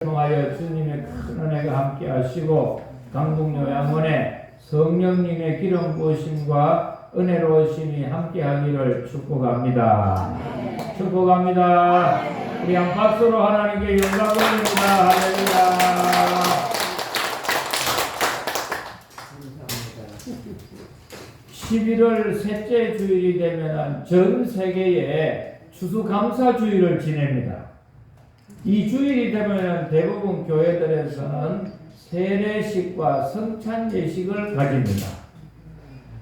통하여 주님의 큰 은혜가 함께 하시고 강북요양원에 성령님의 기름 부으심과 은혜로우심이 함께 하기를 축복합니다. 축복합니다. 우리 한 박수로 하나님께 영광 돌립니다. 할렐루야. 11월 셋째 주일이 되면 전 세계에 추수감사주일을 지냅니다. 이 주일이 되면 대부분 교회들에서는 세례식과 성찬예식을 가집니다.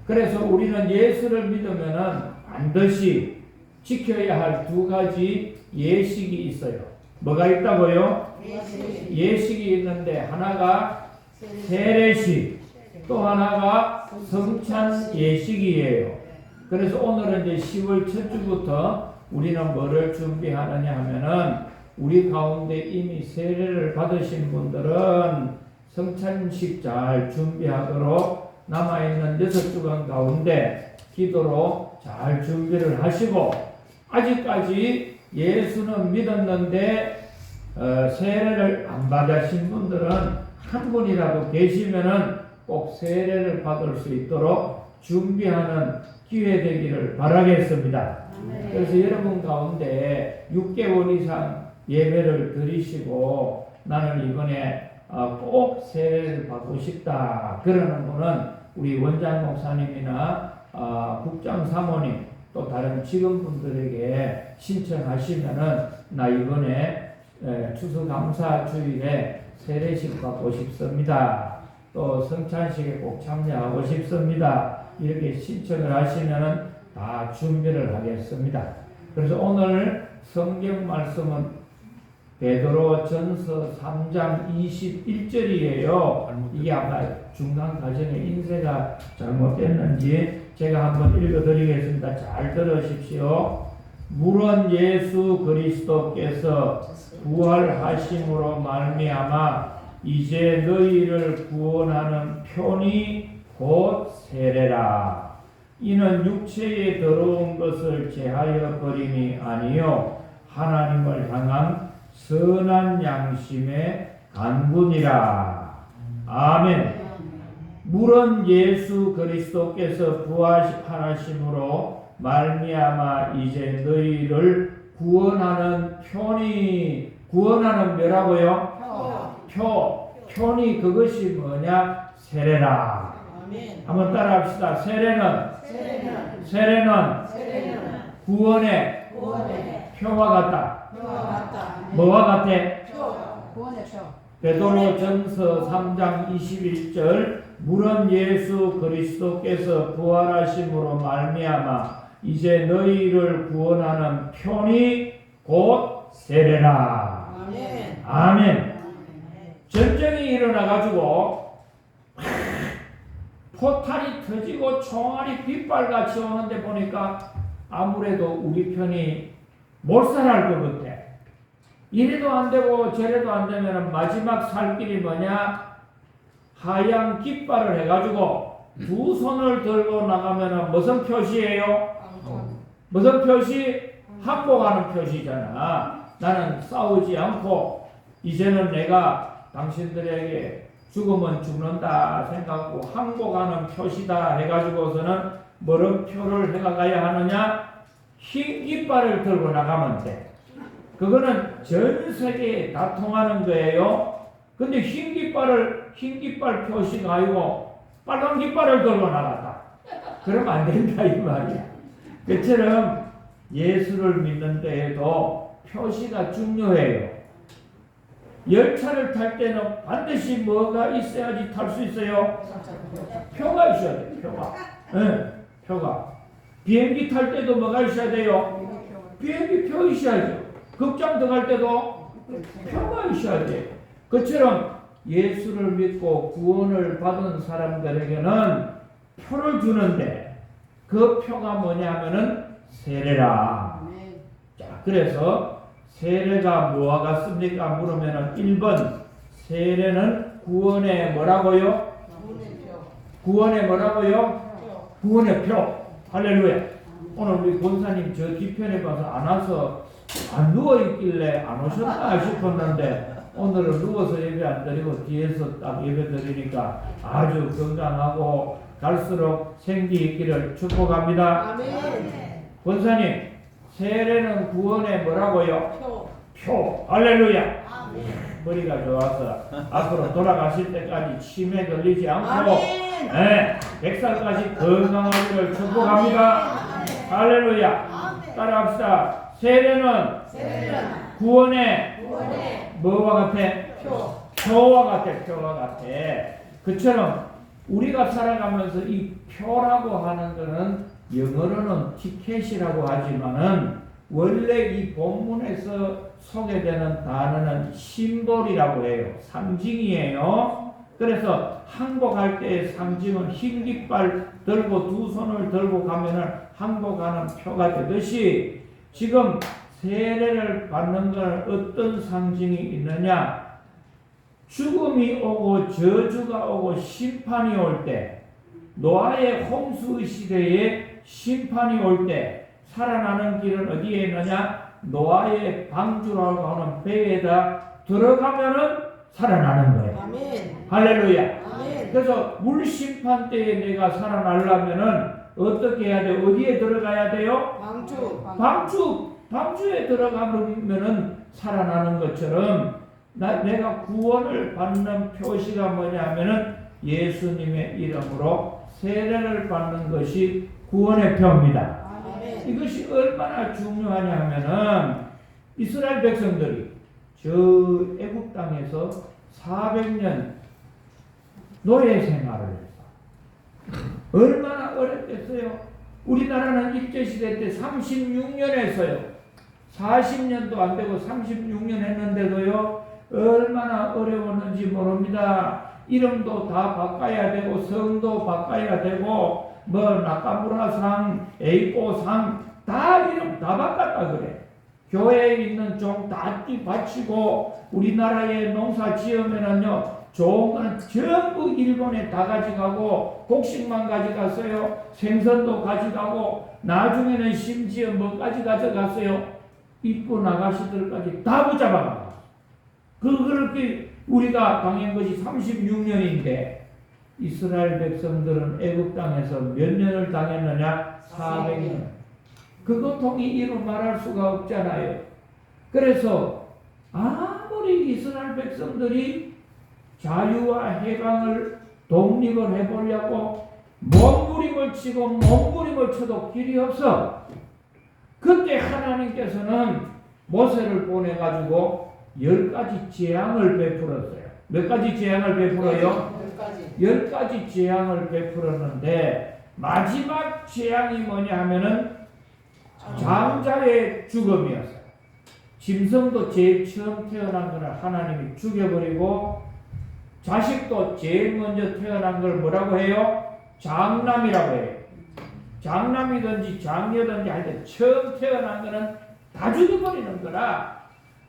그래서 우리는 예수를 믿으면 반드시 지켜야 할 두 가지 예식이 있어요. 뭐가 있다고요? 예식이 있는데 하나가 세례식, 또 하나가 성찬예식이에요. 그래서 오늘은 이제 10월 첫 주부터 우리는 뭐를 준비하느냐 하면은 우리 가운데 이미 세례를 받으신 분들은 성찬식 잘 준비하도록 남아있는 6주간 가운데 기도로 잘 준비를 하시고, 아직까지 예수는 믿었는데 세례를 안 받으신 분들은 한 분이라도 계시면은 꼭 세례를 받을 수 있도록 준비하는 기회 되기를 바라겠습니다. 그래서 여러분 가운데 6개월 이상 예배를 드리시고 나는 이번에 꼭 세례를 받고 싶다 그러는 분은 우리 원장 목사님이나 국장 사모님 또 다른 직원분들에게 신청하시면은 나 이번에 추수감사 주일에 세례식 받고 싶습니다. 또 성찬식에 꼭 참여하고 싶습니다. 이렇게 신청을 하시면은 다 준비를 하겠습니다. 그래서 오늘 성경 말씀은 베드로전서 3장 21절이에요. 이게 아마 중간 과정에 인쇄가 잘못됐는지 제가 한번 읽어드리겠습니다. 잘 들으십시오. 물론 예수 그리스도께서 부활하심으로 말미암아 이제 너희를 구원하는 편이 곧 세례라. 이는 육체에 더러운 것을 제하여 버림이 아니요 하나님을 향한 선한 양심의 간구니라. 아멘. 물은 예수 그리스도께서 부활하심으로 말미암아 이제 너희를 구원하는 편이, 구원하는 뭐라고요? 편이 그것이 뭐냐? 세례라. 아멘. 한번 따라합시다. 세례는 구원의 표와 같다. 뭐와 같아? 구원의 표. 베드로전서 3장 21절 물은 예수 그리스도께서 부활하심으로 말미암아 이제 너희를 구원하는 편이 곧 세례라. 아멘. 아멘. 전쟁이 일어나가지고 포탄이 터지고 총알이 빗발같이 오는데 보니까 아무래도 우리 편이 몰살할 것 같아. 이래도 안 되고 저래도 안 되면 마지막 살 길이 뭐냐? 하얀 깃발을 해가지고 두 손을 들고 나가면 무슨 표시예요? 무슨 표시? 항복하는 표시잖아. 나는 싸우지 않고 이제는 내가 당신들에게 죽으면 죽는다 생각하고 항복하는 표시다 해가지고서는 뭐런 표를 해가야 하느냐? 흰 깃발을 들고 나가면 돼. 그거는 전 세계에 다 통하는 거예요. 근데 흰 깃발 표시가 아니고 빨간 깃발을 들고 나갔다. 그러면 안 된다 이 말이야. 그처럼 예수를 믿는 데에도 표시가 중요해요. 열차를 탈 때는 반드시 뭐가 있어야지 탈 수 있어요? 표가 있어야 돼요. 표가. 네, 표가. 비행기 탈 때도 뭐가 있어야 돼요? 비행기 표 있어야죠. 극장 들어갈 때도 표가 있어야 돼요. 그처럼 예수를 믿고 구원을 받은 사람들에게는 표를 주는데 그 표가 뭐냐 하면은 세례라. 자, 그래서 세례가 뭐와 같습니까? 물으면은 1번 세례는 구원의 뭐라고요? 구원의 뭐라고요? 구원의 표. 할렐루야. 오늘 우리 권사님 저 뒤편에 봐서 안 와서 안 누워있길래 안 오셨나 싶었는데 오늘은 누워서 예배 안 드리고 뒤에서 딱 예배 드리니까 아주 건강하고 갈수록 생기 있기를 축복합니다. 아멘. 권사님, 세례는 구원의 뭐라고요? 표. 할렐루야. 아멘. 머리가 좋아서 앞으로 돌아가실 때까지 치매 걸리지 않고 아멘. 100살까지 건강하기를 축복합니다. 할렐루야. 따라합시다. 세례는 구원의 뭐와 같아? 표와 같아. 표와 같아. 그처럼 우리가 살아가면서 이 표라고 하는 것은 영어로는 티켓이라고 하지만은 원래 이 본문에서 소개되는 단어는 심볼이라고 해요. 상징이에요. 그래서 항복할 때의 상징은 흰 깃발 들고 두 손을 들고 가면은 항복하는 표가 되듯이 지금 세례를 받는 건 어떤 상징이 있느냐? 죽음이 오고 저주가 오고 심판이 올 때, 노아의 홍수 시대에 심판이 올 때 살아나는 길은 어디에 있느냐? 노아의 방주라고 하는 배에다 들어가면은 살아나는 거예요. 아멘. 할렐루야. 아멘. 그래서 물 심판 때에 내가 살아나려면은 어떻게 해야 돼요? 어디에 들어가야 돼요? 방주에 들어가면은 살아나는 것처럼 내가 구원을 받는 표시가 뭐냐면은 예수님의 이름으로 세례를 받는 것이 구원의 표입니다. 아멘. 이것이 얼마나 중요하냐면은 이스라엘 백성들이 저 애굽 땅에서 400년 노예 생활을 했어. 얼마나 어렵겠어요. 우리나라는 일제시대 때 36년 했어요. 40년도 안 되고 36년 했는데도요, 얼마나 어려웠는지 모릅니다. 이름도 다 바꿔야 되고, 성도 바꿔야 되고, 나카무라상, 에이코상, 다 이름 다 바꿨다 그래. 교회에 있는 종 다 바치고, 우리나라에 농사 지으면은요, 좋은 거는 전부 일본에 다 가져가고, 곡식만 가져갔어요. 생선도 가져가고, 나중에는 심지어 뭐까지 가져갔어요. 이쁜 아가씨들까지 다 붙잡아가. 그렇게 우리가 당한 것이 36년인데, 이스라엘 백성들은 애굽 땅에서 몇 년을 당했느냐? 400년. 그거 통일로 말할 수가 없잖아요. 그래서 아무리 이스라엘 백성들이 자유와 해방을 독립을 해보려고 몸부림을 치고 몸부림을 쳐도 길이 없어. 그때 하나님께서는 모세를 보내가지고 10가지 재앙을 베풀었어요. 몇 가지 재앙을 베풀어요? 10가지 재앙을 베풀었는데 마지막 재앙이 뭐냐 하면은 장자의 죽음이었어요. 짐승도 제일 처음 태어난 것을 하나님이 죽여버리고 자식도 제일 먼저 태어난 걸 뭐라고 해요? 장남이라고 해요. 장남이든지 장녀든지 하여튼 처음 태어난 거는 다 죽여버리는 거라.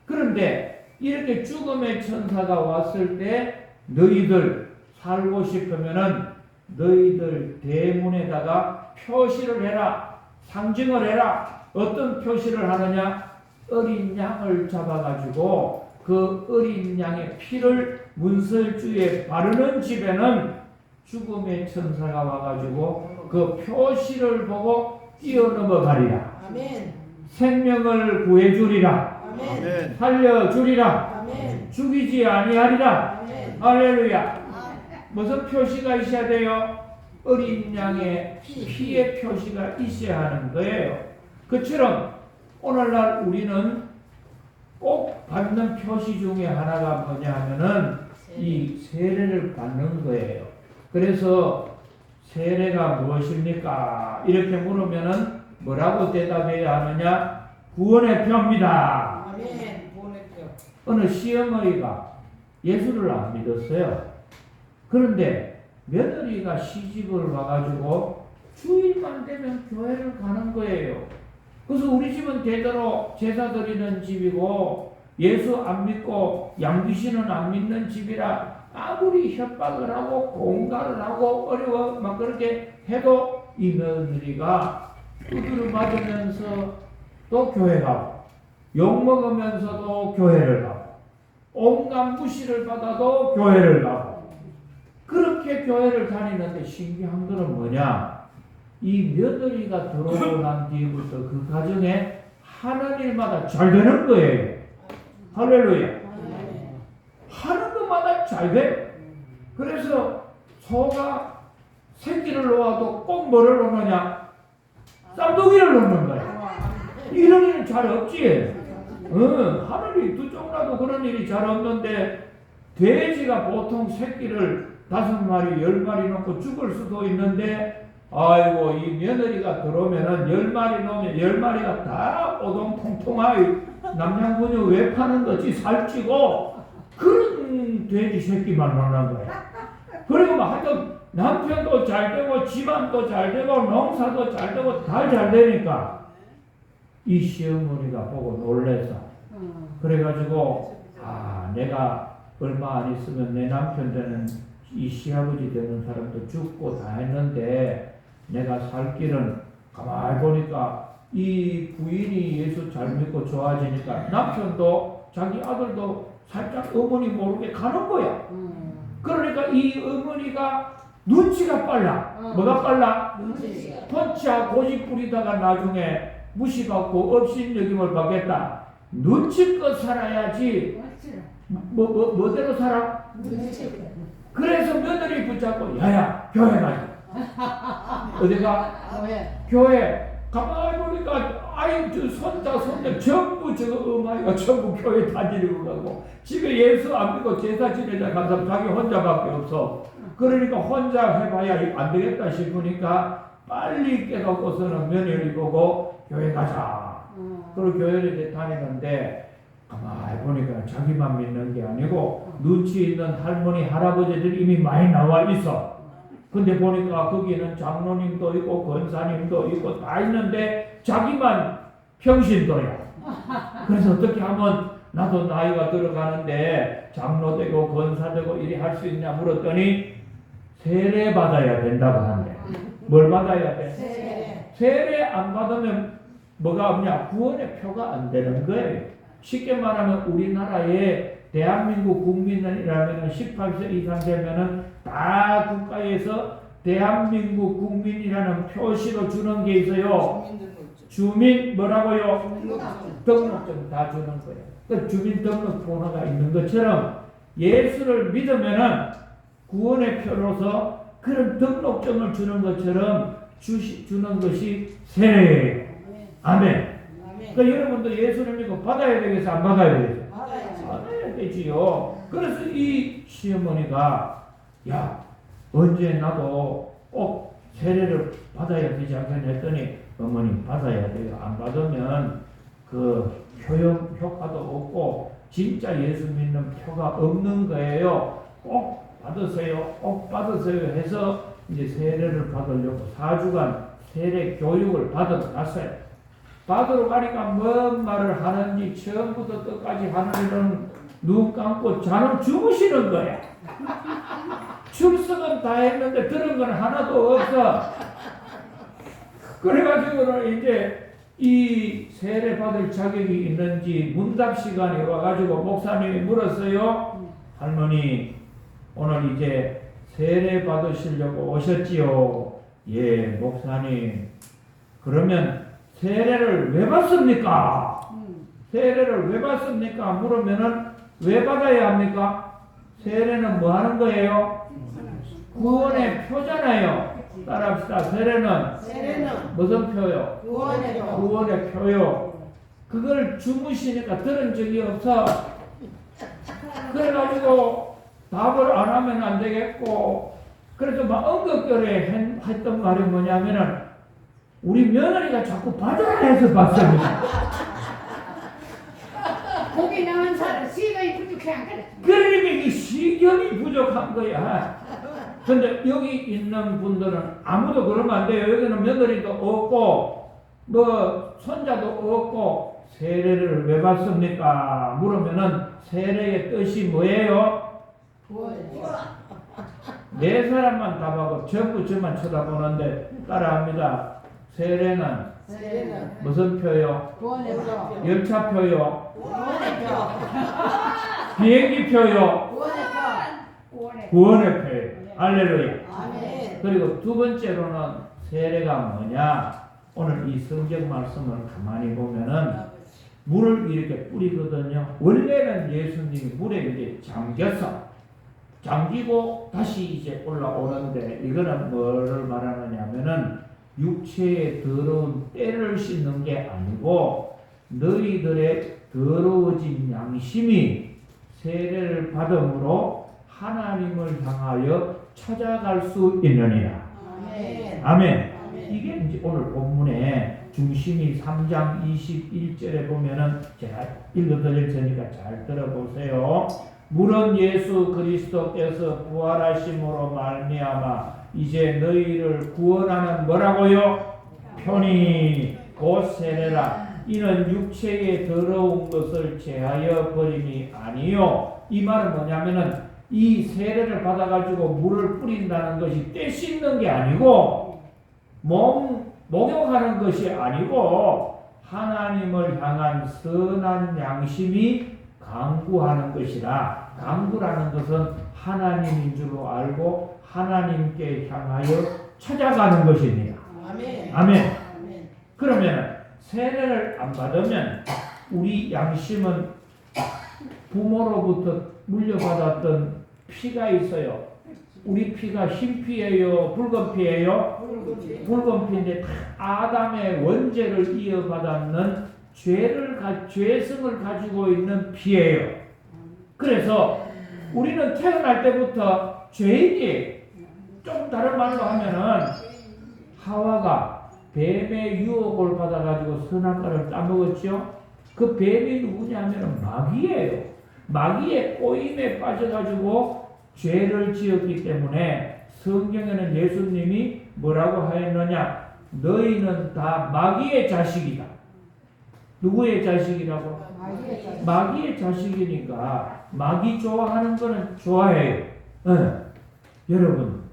그런데 이렇게 죽음의 천사가 왔을 때 너희들 살고 싶으면은 너희들 대문에다가 표시를 해라. 상징을 해라. 어떤 표시를 하느냐? 어린 양을 잡아가지고 그 어린 양의 피를 문설주에 바르는 집에는 죽음의 천사가 와가지고 그 표시를 보고 뛰어넘어가리라. 아멘. 생명을 구해주리라. 아멘. 살려주리라. 아멘. 죽이지 아니하리라. 아멘. 할렐루야. 무슨 표시가 있어야 돼요? 어린 양의 피의 표시가 있어야 하는 거예요. 그처럼 오늘날 우리는 꼭 받는 표시 중에 하나가 뭐냐 하면은 이 세례를 받는 거예요. 그래서 세례가 무엇입니까? 이렇게 물으면은 뭐라고 대답해야 하느냐? 구원의 표입니다. 아멘. 구원의 표. 어느 시어머니가 예수를 안 믿었어요. 그런데 며느리가 시집을 와가지고 주일만 되면 교회를 가는 거예요. 그래서 우리 집은 대대로 제사 드리는 집이고 예수 안 믿고 양귀신은 안 믿는 집이라 아무리 협박을 하고 공갈을 하고 어려워 막 그렇게 해도 이 며느리가 두드려 맞으면서 또 교회 가고 욕먹으면서도 교회를 가고 온갖 무시를 받아도 교회를 가고 그렇게 교회를 다니는데 신기한 거는 뭐냐? 이 며느리가 들어오고 난 뒤부터 그 가정에 하는 일마다 잘 되는 거예요. 할렐루야. 하는 것마다 잘 돼. 그래서 소가 새끼를 놓아도 꼭 뭐를 놓느냐? 쌍둥이를 놓는 거야. 이런 일은 잘 없지. 하늘이 두 쪽이라도 그런 일이 잘 없는데 돼지가 보통 새끼를 5마리, 10마리 놓고 죽을 수도 있는데 아이고 이 며느리가 들어오면은 10마리 놓으면 10마리가 다 오동통통하게 남양분유 왜 파는 거지 살찌고 그런 돼지 새끼만 놓는 거야. 그리고 막 하여튼 남편도 잘 되고 집안도 잘 되고 농사도 잘 되고 다 잘 되니까 이 시어머니가 보고 놀래서 그래가지고 내가 얼마 안 있으면 내 남편 되는 이 시아버지 되는 사람도 죽고 다 했는데 내가 살 길은 가만히 보니까 이 부인이 예수 잘 믿고 좋아지니까 남편도 자기 아들도 살짝 어머니 모르게 가는 거야. 그러니까 이 어머니가 눈치가 빨라. 뭐가 빨라? 펀치하고 고집 부리다가 나중에 무시받고 업신여김을 받겠다. 눈치껏 살아야지. 뭐대로 살아? 그래서 며느리 붙잡고 야야 교회 가자. 어디가? 교회. 가만히 보니까 저 손자 전부 저거 어머니가 전부 교회 다니고 가고 집에 예수 안 믿고 제사 지내자 가서 자기 혼자밖에 없어. 그러니까 혼자 해봐야 안 되겠다 싶으니까 빨리 깨닫고서는 며느리 보고 교회 가자. 그리고 교회를 다니는데 가만히 보니까 자기만 믿는 게 아니고 눈치 있는 할머니 할아버지들이 이미 많이 나와 있어. 근데 보니까 거기는 장로님도 있고 권사님도 있고 다 있는데 자기만 평신도야. 그래서 어떻게 하면 나도 나이가 들어가는데 장로 되고 권사 되고 이리 할 수 있냐 물었더니 세례 받아야 된다고 하는데 뭘 받아야 돼? 세례 안 받으면 뭐가 없냐? 구원의 표가 안 되는 거예요. 쉽게 말하면 우리나라에 대한민국 국민이라면 18세 이상 되면은 다 국가에서 대한민국 국민이라는 표시로 주는 게 있어요. 주민 뭐라고요? 등록증 다 주는 거예요. 그 주민등록번호가 있는 것처럼 예수를 믿으면은 구원의 표로서 그런 등록증을 주는 것처럼 주는 것이 세례예요. 아멘. 그러니까 여러분도 예수를 믿고 받아야 되겠어? 안 받아야 되겠어? 받아야 되지요. 그래서 이 시어머니가 야 언제 나도 꼭 세례를 받아야 되지 않겠냐 했더니 어머니 받아야 돼요. 안 받으면 그 효과도 없고 진짜 예수 믿는 표가 없는 거예요. 꼭 받으세요. 꼭 받으세요 해서 이제 세례를 받으려고 4주간 세례 교육을 받아갔어요. 받으러 가니까 뭔 말을 하는지 처음부터 끝까지 하는 일은 눈 감고 자는 주무시는 거야. 출석은 다 했는데 들은 건 하나도 없어. 그래가지고는 이제 이 세례 받을 자격이 있는지 문답 시간에 와가지고 목사님이 물었어요. 할머니 오늘 이제 세례 받으시려고 오셨지요? 예 목사님. 그러면 세례를 왜 받습니까? 세례를 왜 받습니까? 물으면은 왜 받아야 합니까? 세례는 뭐 하는 거예요? 구원의 표잖아요. 따라합시다. 세례는 무슨 표요? 구원의 표요. 그걸 주무시니까 들은 적이 없어. 그래가지고 답을 안 하면 안 되겠고, 그래서 막 엉겁결에 했던 말이 뭐냐면은 우리 며느리가 자꾸 받아라 해서 받습니다. 거기 나온 사람 시간이 부족해 안 그래? 그러니까 이게 시경이 부족한 거야. 근데 여기 있는 분들은 아무도 그러면 안 돼요. 여기는 며느리도 없고 뭐 손자도 없고 세례를 왜 받습니까? 물으면은 세례의 뜻이 뭐예요? 네 사람만 답하고 전부 저만 쳐다보는데 따라합니다. 세례는 무슨 표요? 열차표요. 비행기표요. 구원의 편. 구원의 구원의 표예요. 할렐루야. 아멘. 그리고 두 번째로는 세례가 뭐냐? 오늘 이 성경 말씀을 가만히 보면은 물을 이렇게 뿌리거든요. 원래는 예수님이 물에 이제 잠기고 다시 이제 올라오는데 이거는 뭐를 말하느냐면은 육체의 더러운 때를 씻는 게 아니고 너희들의 더러워진 양심이 세례를 받음으로 하나님을 향하여 찾아갈 수 있느니라. 아멘. 아멘. 아멘. 이게 이제 오늘 본문의 중심이 3장 21절에 보면은 제가 읽어드릴 테니까 잘 들어보세요. 물은 예수 그리스도께서 부활하심으로 말미암아 이제 너희를 구원하는 뭐라고요? 편이 곧 세례라. 이는 육체의 더러운 것을 제하여 버림이 아니요. 이 말은 뭐냐면은 이 세례를 받아가지고 물을 뿌린다는 것이 때 씻는 게 아니고 목욕하는 것이 아니고 하나님을 향한 선한 양심이 강구하는 것이라. 강구라는 것은 하나님인 줄로 알고 하나님께 향하여 찾아가는 것입니다. 아멘. 아멘. 아멘. 그러면 세례를 안 받으면 우리 양심은 부모로부터 물려받았던 피가 있어요. 우리 피가 흰 피예요, 붉은 피예요. 붉은 피인데 아담의 원죄를 이어받았는 죄성을 가지고 있는 피예요. 그래서 우리는 태어날 때부터 죄인이, 좀 다른 말로 하면은 하와가 뱀의 유혹을 받아가지고 선악과를 따먹었죠. 그 뱀이 누구냐면은 마귀예요. 마귀의 꼬임에 빠져가지고 죄를 지었기 때문에 성경에는 예수님이 뭐라고 하였느냐? 너희는 다 마귀의 자식이다. 누구의 자식이라고? 마귀의 자식이니까 마귀 좋아하는 거는 좋아해요. 여러분,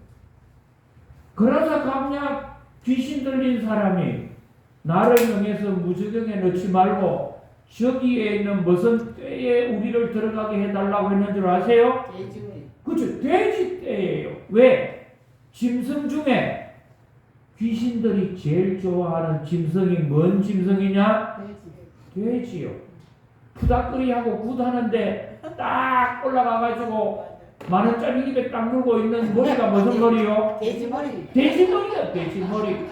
그러자 감냐 귀신 들린 사람이 나를 명해서 무저경에 넣지 말고 저기에 있는 무슨 떼에 우리를 들어가게 해달라고 했는 줄 아세요? 그렇죠. 돼지 떼예요. 왜? 짐승 중에 귀신들이 제일 좋아하는 짐승이 뭔 짐승이냐? 돼지요. 푸닥거리하고 굿하는데 딱 올라가가지고 만원짜리 입에 딱 물고 있는 머리가 무슨 머리요? 돼지머리. 돼지머리요. 돼지머리.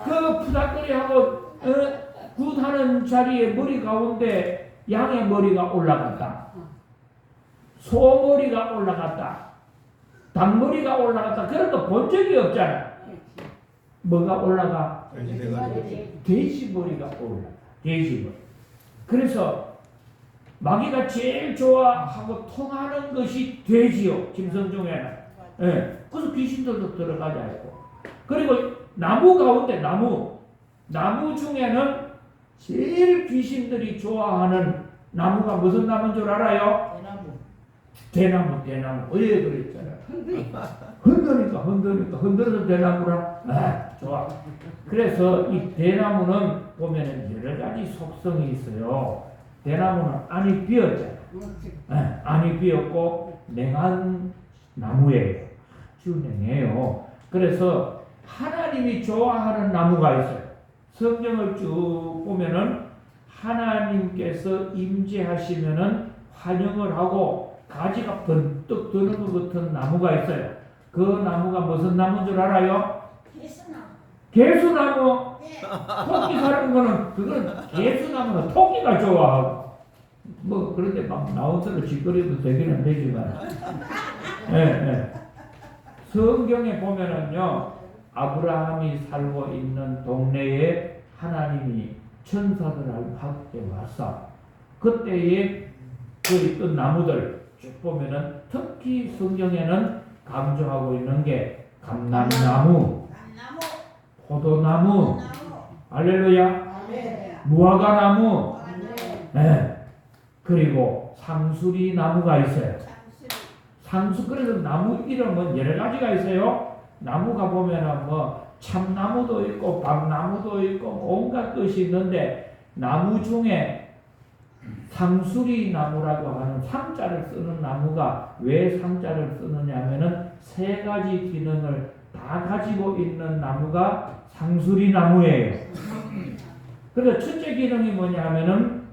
그 푸닥거리하고 굿하는 자리에 머리 가운데 양의 머리가 올라갔다. 소 머리가 올라갔다. 닭 머리가 올라갔다. 그런 거 본 적이 없잖아. 뭐가 올라가? 돼지 머리가 올라가. 돼지 머리. 그래서 마귀가 제일 좋아하고 통하는 것이 돼지요. 짐승 중에는. 예. 그래서 귀신들도 들어가지 않고. 그리고 나무 가운데 나무 중에는 제일 귀신들이 좋아하는 나무가 무슨 나무인 줄 알아요? 대나무. 왜 그랬잖아요. 흔들어서 대나무라. 좋아. 그래서 이 대나무는 보면은 여러 가지 속성이 있어요. 대나무는 안이 비었잖아요. 안이 비었고 냉한 나무예요. 아주 냉해요. 그래서 하나님이 좋아하는 나무가 있어요. 성경을 쭉 보면은 하나님께서 임재하시면은 환영을 하고 가지가 번뜩 드는 것 같은 나무가 있어요. 그 나무가 무슨 나무인 줄 알아요? 개수나무. 토끼 사는 거는 그건 개수나무는 토끼가 좋아하고 뭐 그런데 막 나온 대로 짓거리도 되기는 되지만 성경에 보면은요 아브라함이 살고 있는 동네에 하나님이 천사들한테 왔어. 그때에 그 있던 나무들 쭉 보면은 특히 성경에는 강조하고 있는 게 감람나무, 포도나무, 할렐루야, 무화과나무, 그리고 상수리 나무가 있어요. 그래서 나무 이름은 여러 가지가 있어요. 나무가 보면은 뭐 참나무도 있고 박나무도 있고 온갖 것이 있는데 나무 중에 상수리 나무라고 하는 상자를 쓰는 나무가 왜 상자를 쓰느냐 하면은 세 가지 기능을 다 가지고 있는 나무가 상수리 나무예요. 그래서 첫째 기능이 뭐냐 하면은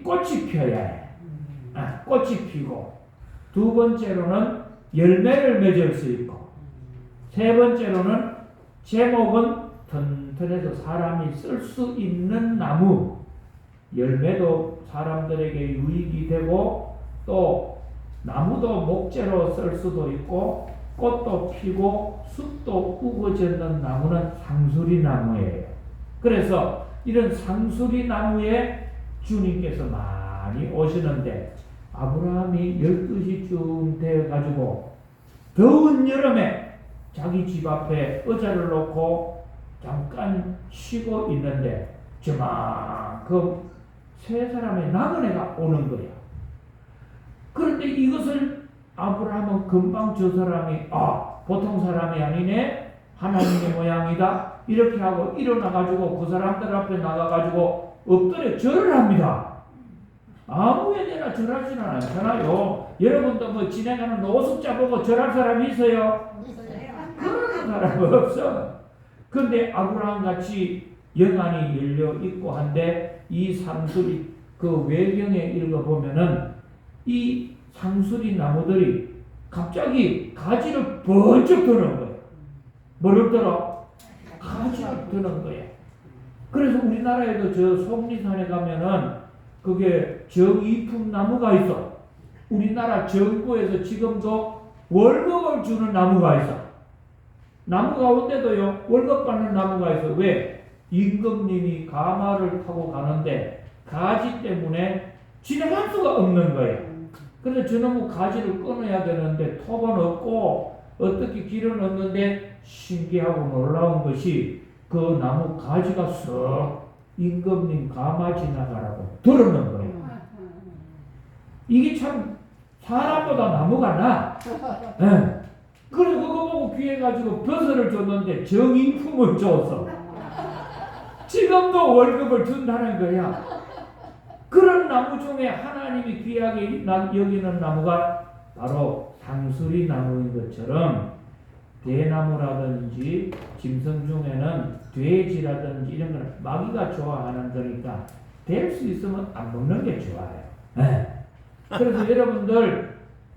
꽃이 피어야 해. 꽃이 피고, 두 번째로는 열매를 맺을 수 있고, 세 번째로는 제목은 튼튼해서 사람이 쓸 수 있는 나무. 열매도 사람들에게 유익이 되고, 또 나무도 목재로 쓸 수도 있고, 꽃도 피고 숲도 우거지는 나무는 상수리 나무예요. 그래서 이런 상수리 나무에 주님께서 많이 오시는데, 아브라함이 12시쯤 되어가지고 더운 여름에 자기 집 앞에 의자를 놓고 잠깐 쉬고 있는데 저만큼 세 사람의 나그네가 오는 거야. 그런데 이것을 아브라함은 금방 저 사람이 보통 사람이 아니네, 하나님의 모양이다 이렇게 하고 일어나가지고 그 사람들 앞에 나가가지고 엎드려 절을 합니다. 아무에게나 절하지는 않잖아요. 여러분도 뭐 지나가는 노숙자 보고 절할 사람이 있어요? 그런 사람은 없어. 근데 아브라함 같이 영안이 열려 있고 한데, 이 상수리 그 외경에 읽어보면은 이 상수리 나무들이 갑자기 가지를 번쩍 드는 거예요. 뭐를 들어? 가지를 드는 거예요. 그래서 우리나라에도 저 속리산에 가면은 그게 정이품 나무가 있어. 우리나라 정부에서 지금도 월급을 주는 나무가 있어. 나무 가운데도요, 월급 받는 나무가 있어. 왜? 임금님이 가마를 타고 가는데 가지 때문에 지나갈 수가 없는 거예요. 그래서 저놈의 가지를 끊어야 되는데 톱은 없고 어떻게 길은 없는데, 신기하고 놀라운 것이 그 나무 가지가 썩 임금님 가마 지나가라고 들었는 거예요. 이게 참 사람보다 나무가 나. 네. 그래서 그거 보고 귀해가지고 벼슬을 줬는데 정인품을 줬어. 지금도 월급을 준다는 거야. 그런 나무 중에 하나님이 귀하게 여기는 나무가 바로 상수리 나무인 것처럼, 대나무라든지 짐승 중에는 돼지라든지 이런 걸 마귀가 좋아하는 거니까 될 수 있으면 안 먹는 게 좋아요. 네. 그래서 여러분들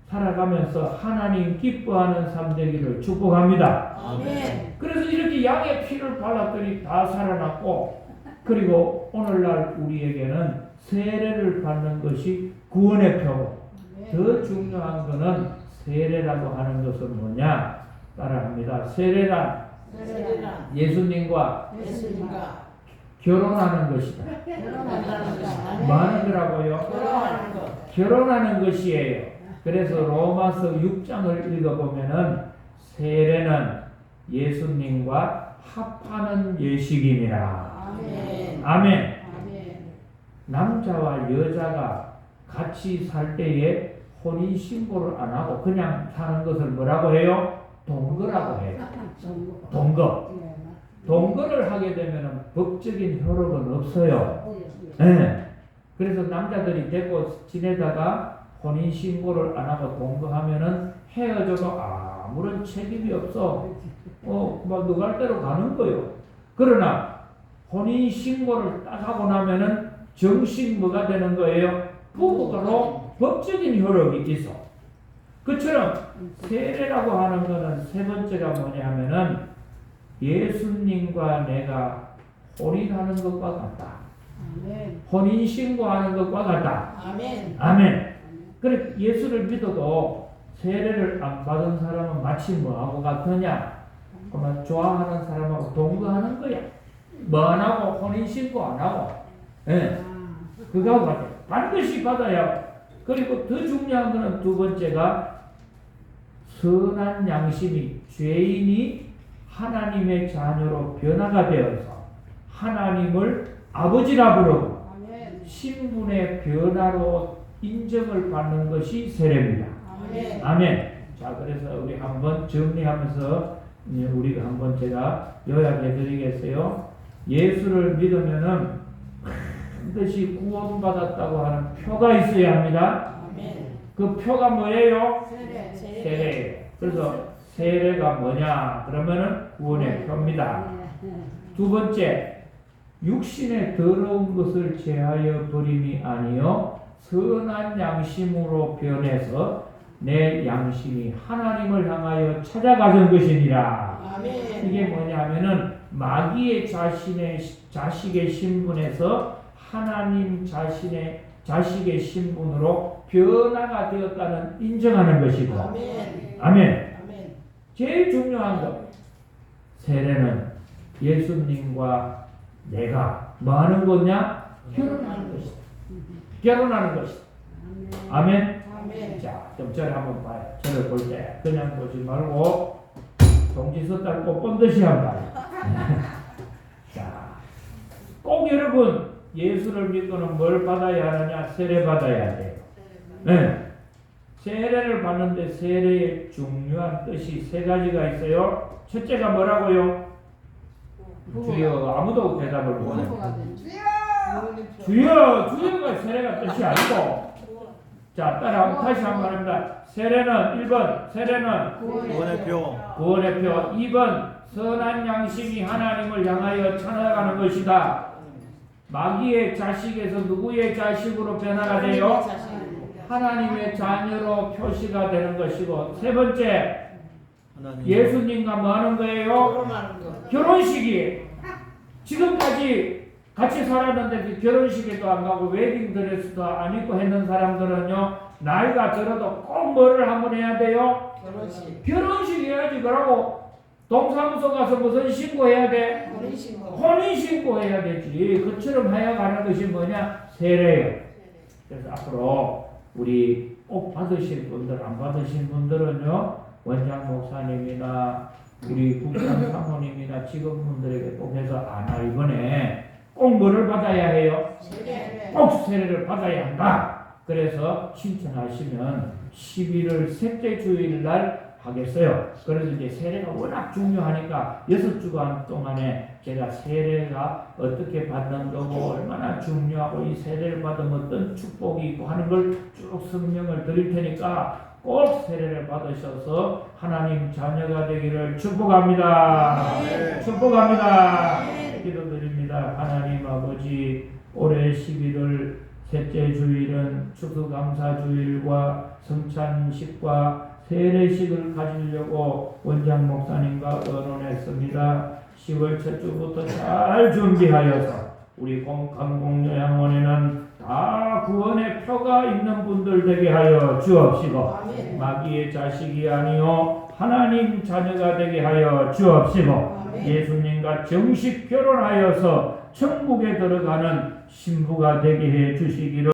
살아가면서 하나님 기뻐하는 삶 되기를 축복합니다. 아멘. 그래서 이렇게 양의 피를 발랐더니 다 살아났고, 그리고 오늘날 우리에게는 세례를 받는 것이 구원의 표고, 더 중요한 것은 세례라고 하는 것은 뭐냐? 따라합니다. 세례란 예수님과 결혼하는 것이다. 뭐 하는 거라고요? 결혼하는 것이에요. 그래서 로마서 6장을 읽어보면은 세례는 예수님과 합하는 예식임이라. 아멘. 남자와 여자가 같이 살 때에 혼인신고를 안 하고 그냥 사는 것을 뭐라고 해요? 동거라고 해요. 동거. 동거를 하게 되면 법적인 효력은 없어요. 네. 그래서 남자들이 데리고 지내다가 혼인신고를 안 하고 동거하면은 헤어져도 아무런 책임이 없어. 막 너갈 대로 가는 거예요. 그러나 혼인신고를 딱 하고 나면은 정식 뭐가 되는 거예요? 부부로 법적인 효력이 있어. 그처럼 세례라고 하는 거는 세 번째가 뭐냐 하면은 예수님과 내가 혼인하는 것과 같다. 혼인신고하는 것과 같다. 아멘. 그래, 예수를 믿어도 세례를 안 받은 사람은 마치 뭐하고 같으냐? 그만 좋아하는 사람하고 동거하는 거야. 뭐 안 하고 혼인신고 안 하고. 예. 그거하고 같아. 반드시 받아야. 그리고 더 중요한 거는 두 번째가 선한 양심이, 죄인이 하나님의 자녀로 변화가 되어서 하나님을 아버지라 부르고 신분의 변화로 인정을 받는 것이 세례입니다. 아멘. 자, 그래서 우리 한번 정리하면서 우리가 한번 제가 요약해 드리겠어요. 예수를 믿으면은 반드시 구원받았다고 하는 표가 있어야 합니다. 아멘. 그 표가 뭐예요? 세례. 세례예요. 그래서 세례가 뭐냐? 그러면은 구원의 표입니다. 두 번째, 육신의 더러운 것을 제하여 버림이 아니요 선한 양심으로 변해서 내 양심이 하나님을 향하여 찾아가는 것이니라. 아멘. 이게 뭐냐면은 마귀의 자식의 신분에서 하나님 자식의 신분으로 변화가 되었다는 인정하는 것이고, 아멘. 아멘. 아멘. 제일 중요한 것, 세례는 예수님과 내가 뭐 하는 거냐? 결혼하는 것이다. 결혼하는 것이다. 아멘. 아멘. 자, 그럼 저를 한번 봐요. 저를 볼 때 그냥 보지 말고 동지섰다를 꼭 본듯이 한번 봐요. 자, 꼭 여러분 예수를 믿고는 뭘 받아야 하느냐? 세례 받아야 돼요. 네. 세례를 받는데 세례의 중요한 뜻이 세 가지가 있어요. 첫째가 뭐라고요? 주여. 아무도 대답을 못해요. 주여가 세례가 뜻이 아니고, 자, 따라 다시 한번 합니다. 세례는 1번 세례는 구원의 표. 구원의 표. 2번 선한 양심이 하나님을 향하여 찾아가는 것이다. 마귀의 자식에서 누구의 자식으로 변화가 돼요? 하나님의 자녀로 표시가 되는 것이고, 세 번째 하나님. 예수님과 뭐 하는 거예요? 결혼하는 거. 결혼식이. 지금까지 같이 살았는데 그 결혼식에도 안 가고 웨딩드레스도 안 입고 했는 사람들은요, 나이가 들어도 꼭 뭐를 한번 해야 돼요? 결혼식. 결혼식 해야지. 그러고 동사무소 가서 무슨 신고해야 돼? 혼인신고. 혼인신고 해야 되지. 그처럼 하여가는 것이 뭐냐? 세례예요. 그래서 앞으로 우리 꼭 받으실 분들, 안 받으신 분들은요, 원장 목사님이나 우리 국장 사모님이나 직원분들에게 꼭 해서, 나 이번에 꼭 뭐를 받아야 해요? 세례. 꼭 세례를 받아야 한다. 그래서 신청하시면 11월 셋째 주일 날 하겠어요. 그래서 이제 세례가 워낙 중요하니까 6주간 동안에 제가 세례가 어떻게 받는 거고 얼마나 중요하고 이 세례를 받으면 어떤 축복이 있고 하는 걸 쭉 설명을 드릴 테니까 꼭 세례를 받으셔서 하나님 자녀가 되기를 축복합니다. 네. 축복합니다. 기도드립니다. 하나님 아버지, 올해 11월 셋째 주일은 추수감사주일과 성찬식과 세례식을 가지려고 원장 목사님과 의논했습니다. 10월 첫 주부터 잘 준비하여서 우리 강공요양원에는 다 구원의 표가 있는 분들 되게 하여 주옵시고, 아멘. 마귀의 자식이 아니요 하나님 자녀가 되게 하여 주옵시고, 아멘. 예수님과 정식 결혼하여서 천국에 들어가는 신부가 되게 해 주시기를